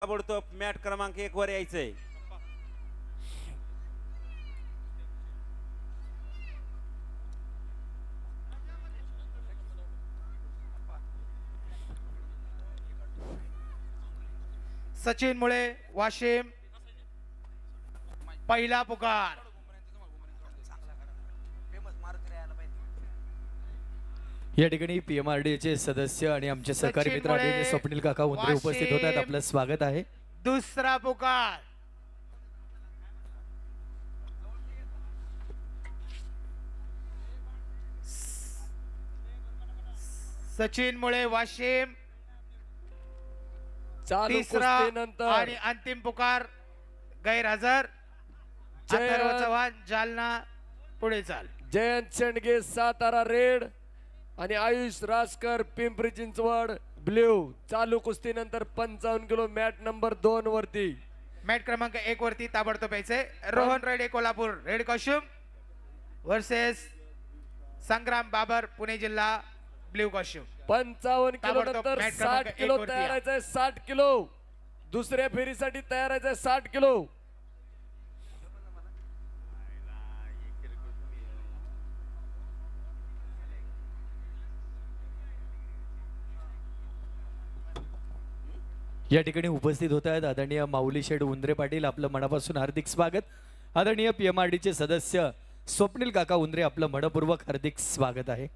ताबडतोब मॅट क्रमांक 1 वर यायचंय. सचिन मुळे वाशिम पहिला पुकार. या ठिकाणी PMRD चे सदस्य आणि आमचे सहकारी मित्र आदरणीय स्वप्नील काका उंद्रे उपस्थित होत आहेत. आपलं स्वागत आहे. दुसरा पुकार. सचिन मुळे वाशिम तिसरा आणि अंतिम पुकार गैरहजर अथर्व चव्हाण जालना पुढे चाल. जयंत शेंडगे सातारा रेड आणि आयुष रासकर पिंपरी चिंचवड ब्ल्यू. चालू कुस्तीनंतर 55 किलो मॅट नंबर 2 वरती. मॅट क्रमांक 1 वरती ताबडतोब यायचे. रोहन रेडे कोल्हापूर रेड कॉस्ट्यूम वर्सेस संग्राम बाबर पुणे जिल्हा ब्ल्यू कॉस्ट्यूम. 55 किलो नंतर 60 किलो तयारायचंय. 60 किलो दुसऱ्या फेरीसाठी तयारायचंय. 60 किलो. या ठिकाणी उपस्थित होत आहेत आदरणीय माऊली शेठ उंद्रे पाटील. आपलं मनापासून हार्दिक स्वागत. आदरणीय PMRD चे सदस्य स्वप्नील काका उंद्रे आपलं मनपूर्वक हार्दिक स्वागत आहे.